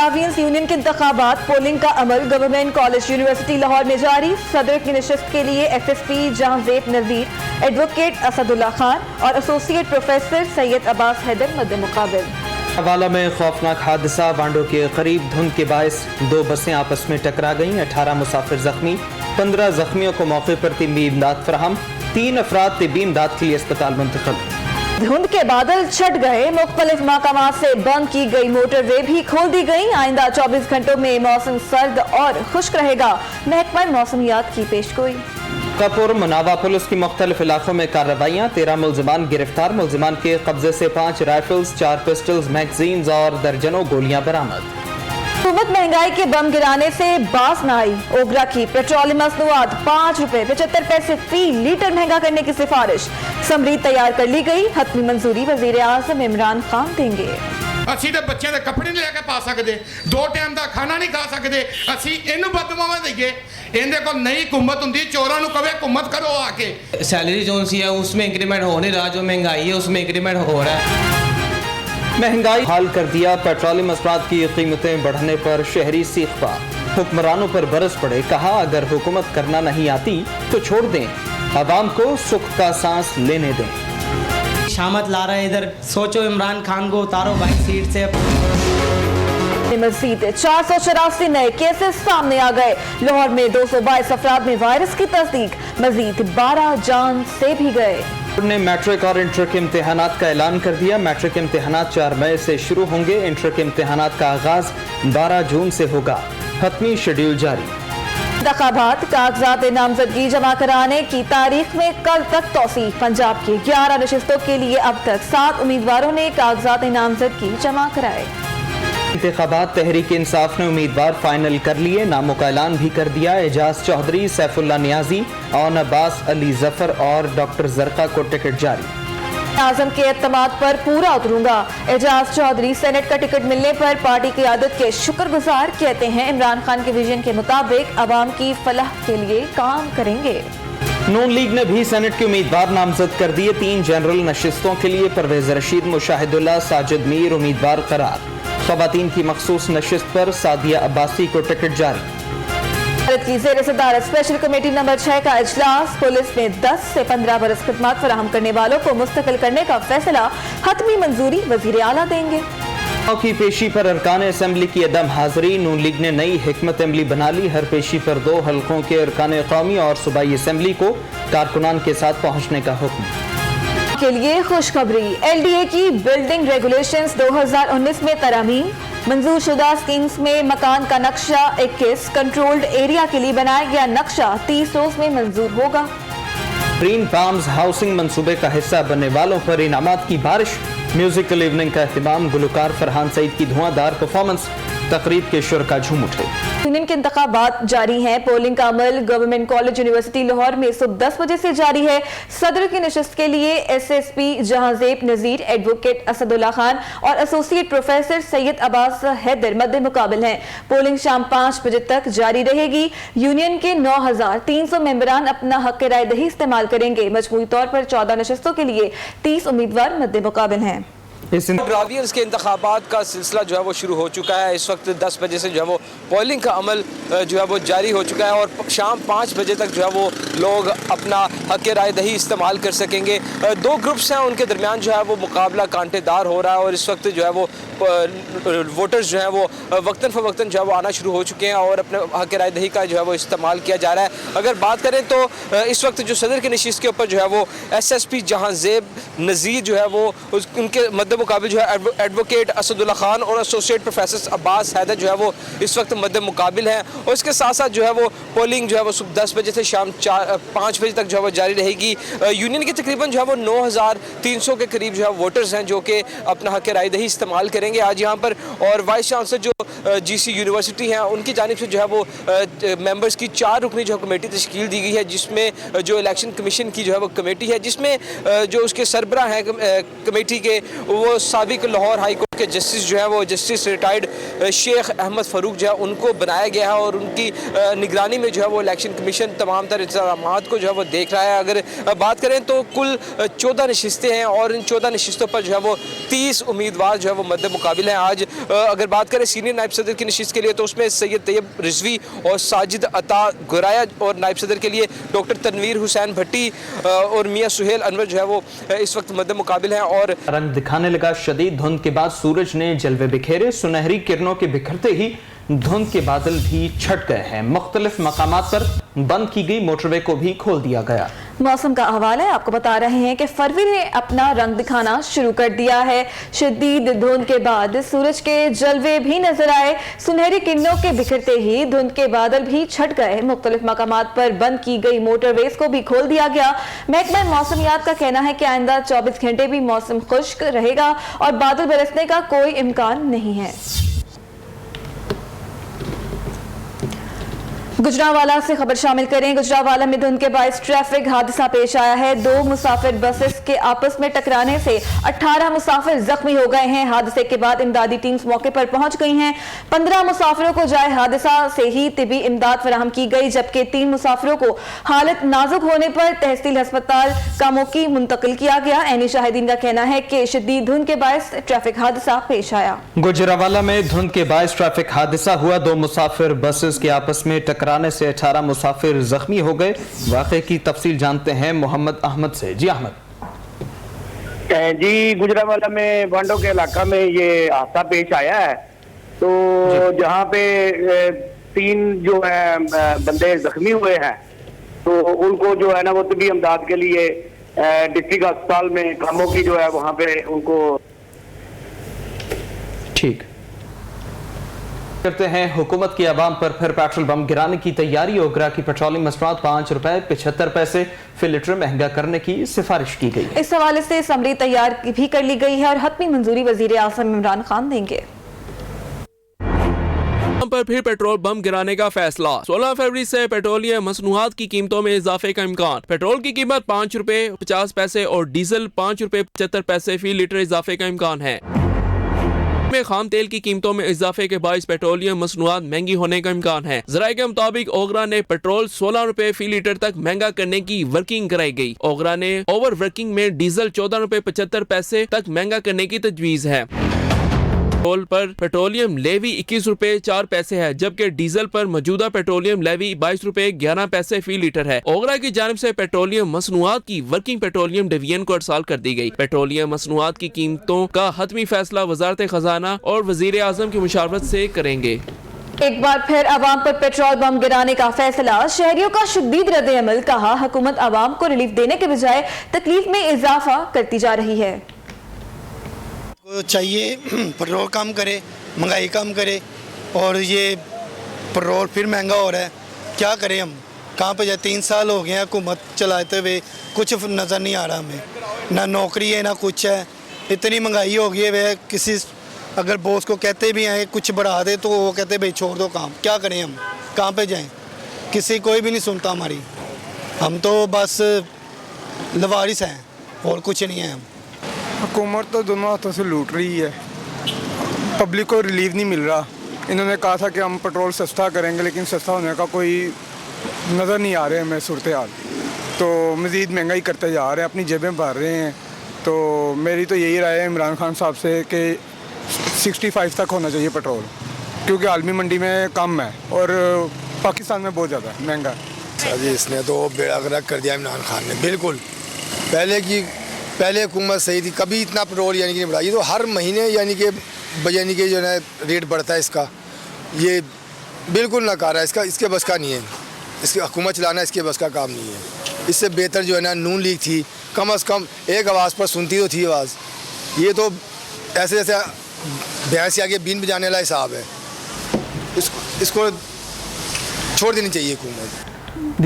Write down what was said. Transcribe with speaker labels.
Speaker 1: आवियंस union के इंतखाबात polling का अमल गवर्नमेंट कॉलेज यूनिवर्सिटी लाहौर में जारी। सदर की नशिस्त के लिए SSP जहांजेब नज़ीर, एडवोकेट असदुल्ला खान और एसोसिएट प्रोफेसर सैयद अब्बास हैदर मद्दे मुकाबिल।
Speaker 2: हवाला में खौफनाक हादसा, वांडो के करीब धुंध के बायस 2 बसें आपस में टकरा गईं। 18 मुसाफिर जख्मी, 15 जख्मियों को मौके पर तिब्बी इमदाद फराहम। 3 अफराद तिब्बी इमदाद के लिए अस्पताल मुंतकिल।
Speaker 1: धुंध के बादल छट गए, मुख्तलिफ महकमात से बंद की गई मोटरवे भी खोल दी गई। आइंदा 24 घंटों में मौसम सर्द और खुश्क रहेगा, महकमा मौसमियात की पेशगोई।
Speaker 2: कपूर मुनावा पुलिस की मुख्तलिफ इलाकों में कार्रवाइयाँ, 13 मुलजिमान गिरफ्तार। मुलजिमान के कब्जे से 5 राइफल्स, 4 पिस्टल्स, मैगजीन्स और दर्जनों गोलियां बरामद।
Speaker 1: हुकूमत महंगाई के बम गिराने से बास न आई। ओगरा की पेट्रोलियम मसनूआत ₹5.75 फी लीटर महंगा करने की सिफारिश समरीत तैयार कर ली गई। हतमी मंजूरी वजीर आज़म इमरान खान देंगे।
Speaker 3: ਅਸੀਂ ਤਾਂ ਬੱਚਿਆਂ ਦੇ ਕੱਪੜੇ ਨਹੀਂ ਲੈ ਕੇ ਪਾ ਸਕਦੇ, 2 ਟਾਈਮ ਦਾ ਖਾਣਾ ਨਹੀਂ ਖਾ ਸਕਦੇ। ਅਸੀਂ ਇਹਨੂੰ ਬਦਦੁਆਵਾਂ ਦੇਈਏ? ਇਹਦੇ ਕੋਲ ਨਈ हुकूमत ਹੁੰਦੀ, ਚੋਰਾਂ ਨੂੰ ਕਵੇ हुकूमत करो आके।
Speaker 4: सैलरी जो सी है उसमें इंक्रीमेंट हो नहीं रहा, जो महंगाई है उसमें इंक्रीमेंट हो रहा है।
Speaker 2: महंगाई हाल कर दिया, पेट्रोलियम मसनूआत की कीमतें बढ़ने पर शहरी सीखपा। हुक्मरानों पर बरस पड़े, कहा अगर हुकूमत करना नहीं आती तो छोड़ दें, आवाम को सुख का सांस लेने दें।
Speaker 4: शामत ला रहा है इधर, सोचो इमरान खान को उतारो भाई सीट से।
Speaker 1: मजीद 484 नए केसेस सामने आ गए। लाहौर में 222 अफराद में वायरस की तस्दीक, मजीद 12 जान से भी गए।
Speaker 2: ने मैट्रिक और इंटर के इम्तिहानात का ऐलान कर दिया। मैट्रिक इम्तिहानात 4 मई से शुरू होंगे। इंटर के इम्तिहानात का आगाज 12 जून से होगा। हतमी शेड्यूल जारी।
Speaker 1: इंतखाबात कागजात नामजदगी जमा कराने की तारीख में कल तक तौसीक। पंजाब की 11 नशिस्तों के लिए अब तक 7 उम्मीदवारों ने कागजात नामजदगी जमा कराए।
Speaker 2: इंतखाबात तहरीक इंसाफ ने उम्मीदवार फाइनल कर लिए, नामों का ऐलान भी कर दिया। एजाज चौधरी, सैफुल्ला नियाजी, और अब्बास अली जफर और डॉक्टर जरका को टिकट जारी।
Speaker 1: आजम के एतमाद पर पूरा उतरूंगा। एजाज चौधरी सेनेट का टिकट मिलने पर पार्टी क़यादत के शुक्रगुजार, कहते हैं इमरान खान के विजन के मुताबिक अवाम की फलाह के लिए काम करेंगे।
Speaker 2: नून लीग ने भी सेनेट के उम्मीदवार नामजद कर दिए। 3 जनरल नशिस्तों के लिए परवेज रशीद, मुशाहिदुल्लाह, साजिद मीर उम्मीदवार करार। ख़वातीन की मखसूस नशिस्त पर सादिया अब्बासी को टिकट जारी। भारत की ज़ेर सदारत स्पेशल कमेटी नंबर 6 का इजलास। पुलिस में 10 से 15 बरस खिदमत फराहम करने वालों को मुस्तकिल करने का फैसला हतमी मंजूरी वजीर आला देंगे। की पेशी पर अरकान असम्बली की अदम हाजिरी। नून लीग ने नई हिकमत अमली बना ली। हर पेशी पर 2 हल्कों के अरकान कौमी और सूबाई असम्बली को कारकुनान के साथ पहुँचने का हुक्म।
Speaker 1: के लिए खुशखबरी, LDA की बिल्डिंग रेगुलेशंस 2019 में तरमीम। मंजूर शुदा स्कीम्स में मकान का नक्शा 21, कंट्रोल्ड एरिया के लिए बनाया गया नक्शा 30 रोज में मंजूर होगा।
Speaker 2: ग्रीन पाम्स हाउसिंग मंसूबे का हिस्सा बनने वालों पर इनामात की बारिश। म्यूजिकल इवनिंग का एहतमाम, गुलकार फरहान सईद की धुआंधार परफॉर्मेंस, तकरीब के शुरका झूम उठे।
Speaker 1: यूनियन के इंतखाबात जारी हैं। पोलिंग का अमल गवर्नमेंट कॉलेज यूनिवर्सिटी लाहौर में सुबह 10 बजे से जारी है। सदर की नशिस्त के लिए SSP जहांजेब नज़ीर, एडवोकेट असदुल्ला खान और एसोसिएट प्रोफेसर सैयद अब्बास हैदर मद्दे मुकाबिल हैं। पोलिंग शाम 5 बजे तक जारी रहेगी। यूनियन के 9300 मेंबरान अपना हक राय दही इस्तेमाल करेंगे। मजमूई तौर पर 14 नशिस्तों के लिए 30 उम्मीदवार मद्दे मुकाबिल हैं।
Speaker 5: ड्राइवर्स के इंतखाबात का सिलसिला जो है वो शुरू हो चुका है। इस वक्त 10 बजे से जो है वो पोलिंग का अमल जो है वो जारी हो चुका है और शाम 5 बजे तक जो है वो लोग अपना हक राय दही इस्तेमाल कर सकेंगे। 2 ग्रुप्स हैं, उनके दरमियान जो है वो मुकाबला कांटेदार हो रहा है और इस वक्त जो है वो वोटर्स जो है वो वक्तन फ़वक्तन जो है वो आना शुरू हो चुके हैं और अपने हक राय दही का जो है वो इस्तेमाल किया जा रहा है। अगर बात करें तो इस वक्त जो सदर की नशिस्त के ऊपर जो है वो SSP जहांजेब नज़ीर जो है वो उनके मद्दे मुकाबिल जो है एडवोकेट असदुल्ला खान और एसोसिएट प्रोफेसर अब्बास हैदर जो है वो इस वक्त मद्दे मुकाबिल हैं। और इसके साथ साथ जो है वो पोलिंग जो है वो सुबह 10 बजे से शाम 5 बजे तक जो है वो जारी रहेगी। यूनियन के तकरीबन जो है वो 9300 के करीब जो है वोटर्स हैं जो कि अपना हक राय दही इस्तेमाल करेंगे आज यहाँ पर। और वाइस चांसलर जो GC यूनिवर्सिटी हैं उनकी जानिब से जो है वो मेंबर्स की 4 रुकनी जो कमेटी तश्कील दी गई है, जिसमें जो इलेक्शन कमीशन की जो है वो कमेटी है, जिसमें जो उसके सरबराह हैं कमेटी के वो साबिक लाहौर हाई कोर्ट के जस्टिस जो है वो जस्टिस रिटायर्ड शेख अहमद फ़ारूक जो है उनको बनाया गया है और उनकी निगरानी में जो है वो इलेक्शन कमीशन तमाम तर इंतज़ामात को जो है वो देख रहा है। अगर बात करें तो कुल 14 नशिस्तें हैं और इन 14 नशिस्तों पर जो है वो 30 उम्मीदवार जो है वो मद्दे मुकाबिल हैं। आज अगर बात करें सीनियर नायब सदर की नशिस्त के लिए तो उसमें सैयद तैयब रिजवी और साजिद अता गुराया और नायब सदर के लिए डॉक्टर तनवीर हुसैन भट्टी और मियाँ सुहेल अनवर जो है वो इस वक्त मद्दे मुकाबिल हैं। और
Speaker 2: रंग दिखाने लगा शदीद धुंध के बाद सूरज ने जलवे बिखेरे। सुनहरी किरणों के बिखरते ही धुंध के बादल भी छट गए हैं। मुख्तलिफ मकामात पर बंद की गई मोटरवे को भी खोल दिया गया।
Speaker 1: मौसम का अहवाल है, आपको बता रहे हैं कि फरवरी ने अपना रंग दिखाना शुरू कर दिया है। शदीद धुंध के बाद सूरज के जलवे भी नजर आए। सुनहरी किरणों के बिखरते ही धुंध के बादल भी छट गए। मुख्तलिफ मकामात पर बंद की गई मोटरवेज को भी खोल दिया गया। महकमा मौसमियात का कहना है कि आइंदा 24 घंटे भी मौसम खुश्क रहेगा और बादल बरसने का कोई इम्कान नहीं है। गुजरावाला से खबर शामिल करें। गुजरावाला में धुंध के बायस ट्रैफिक हादसा पेश आया है। 2 मुसाफिर बसेस के आपस में टकराने से 18 मुसाफिर जख्मी हो गए हैं। हादसे के बाद इमदादी टीम्स मौके पर पहुंच गई हैं। 15 मुसाफिरों को जाए हादसा से ही तिबी इमदाद फराहम की गई, जबकि 3 मुसाफिरों को हालत नाजुक होने पर तहसील अस्पताल कामोकी मुंतकिल किया गया। ऐनी शाहिदीन का कहना है कि शदीद धुंध के बायस ट्रैफिक हादसा पेश आया।
Speaker 2: गुजरावाला में धुंध के बायस ट्रैफिक हादसा हुआ। 2 मुसाफिर बसेस के आपस में टकराने से 18 मुसाफिर जख्मी हो गए। वाक़े की तफसील जानते हैं मोहम्मद अहमद से। जी अहमद।
Speaker 6: जी, गुजरावाला में बांडो के इलाका में ये हादसा पेश आया है। तो जहाँ पे 3 जो है बंदे जख्मी हुए हैं तो उनको जो है ना वो तबी इमदाद के लिए डिस्ट्रिक्ट अस्पताल में कामों की जो है वहाँ पे उनको
Speaker 2: ठीक करते हैं। हुकूमत की आवाम पर फिर पेट्रोल बम गिराने की तैयारी। ओगरा की पेट्रोलियम मसनूआत 5 रुपए 75 पैसे फी लीटर महंगा करने की सिफारिश की गई।
Speaker 1: इस हवाले से समरी तैयार भी कर ली गई है और हतमी मंजूरी वजीर आज़म इमरान खान देंगे।
Speaker 7: पर फिर पेट्रोल बम गिराने का फैसला। 16 फरवरी से पेट्रोलियम मसनूआत की कीमतों में इजाफे का इम्कान। पेट्रोल की कीमत 5 रुपए 50 पैसे और डीजल 5 रुपए 75 पैसे फी लीटर इजाफे का इम्कान है। में खाम तेल की कीमतों में इजाफे के बायस पेट्रोलियम मसनूआत महंगी होने का इम्कान है। ज़राए के मुताबिक ओगरा ने पेट्रोल 16 रुपए फी लीटर तक महंगा करने की वर्किंग कराई गई। ओगरा ने ओवर वर्किंग में डीजल 14 रुपए 75 पैसे तक महंगा करने की तजवीज है। पेट्रोल पर पेट्रोलियम लेवी 21 रुपए 4 पैसे है, जबकि डीजल पर मौजूदा पेट्रोलियम लेवी 22 रुपए 11 पैसे फी लीटर है। ओगरा की जानिब से पेट्रोलियम मसनूआत की वर्किंग पेट्रोलियम डिवीजन को अरसाल कर दी गई। पेट्रोलियम मसनूआत की कीमतों का हतमी फैसला वजारत खजाना और वजीर आजम की मुशावरत से करेंगे।
Speaker 1: एक बार फिर अवाम पर पेट्रोल बम गिराने का फैसला। शहरियों का शदीद रद्द अमल। कहा हुकूमत अवाम को रिलीफ देने के बजाय तकलीफ में इजाफा करती जा रही है।
Speaker 8: चाहिए पेट्रोल कम करे, महंगाई कम करे और ये पेट्रोल फिर महंगा हो रहा है। क्या करें हम, कहाँ पे जाए। 3 साल हो गए हैं हुकूमत चलाते हुए, कुछ नज़र नहीं आ रहा हमें। ना नौकरी है ना कुछ है। इतनी महंगाई हो गई है, किसी अगर बॉस को कहते भी हैं कुछ बढ़ा दे तो वो कहते भाई छोड़ दो काम। क्या करें हम, कहाँ पे जाएं। किसी कोई भी नहीं सुनता हमारी। हम तो बस लवारिस हैं और कुछ नहीं है हम।
Speaker 9: हुकूमत तो दोनों हाथों से लूट रही है, पब्लिक को रिलीफ नहीं मिल रहा। इन्होंने कहा था कि हम पेट्रोल सस्ता करेंगे, लेकिन सस्ता होने का कोई नज़र नहीं आ रहे हमें सूरत हाल। तो मज़ीद महंगाई करते जा रहे हैं, अपनी जेबें भर रहे हैं। तो मेरी तो यही राय है इमरान खान साहब से कि 65 तक होना चाहिए पेट्रोल, क्योंकि आलमी मंडी में कम है और पाकिस्तान में बहुत ज़्यादा महंगा है।
Speaker 10: जी इसने तो बेड़ा गर्क कर दिया इमरान खान ने। बिल्कुल पहले हुकूमत सही थी, कभी इतना पेट्रोल यानी कि नहीं बढ़ा। ये तो हर महीने यानी कि जो है रेट बढ़ता है इसका। ये बिल्कुल नकारा है, इसके बस का नहीं है। इसकी हुकूमत चलाना इसके बस का काम नहीं है। इससे बेहतर जो है ना नून लीग थी, कम अज़ कम एक आवाज़ पर सुनती तो थी आवाज़। ये तो ऐसे जैसे भैंस के आगे बीन बजाने वाला हिसाब है। इसको छोड़ देनी चाहिए हुकूमत।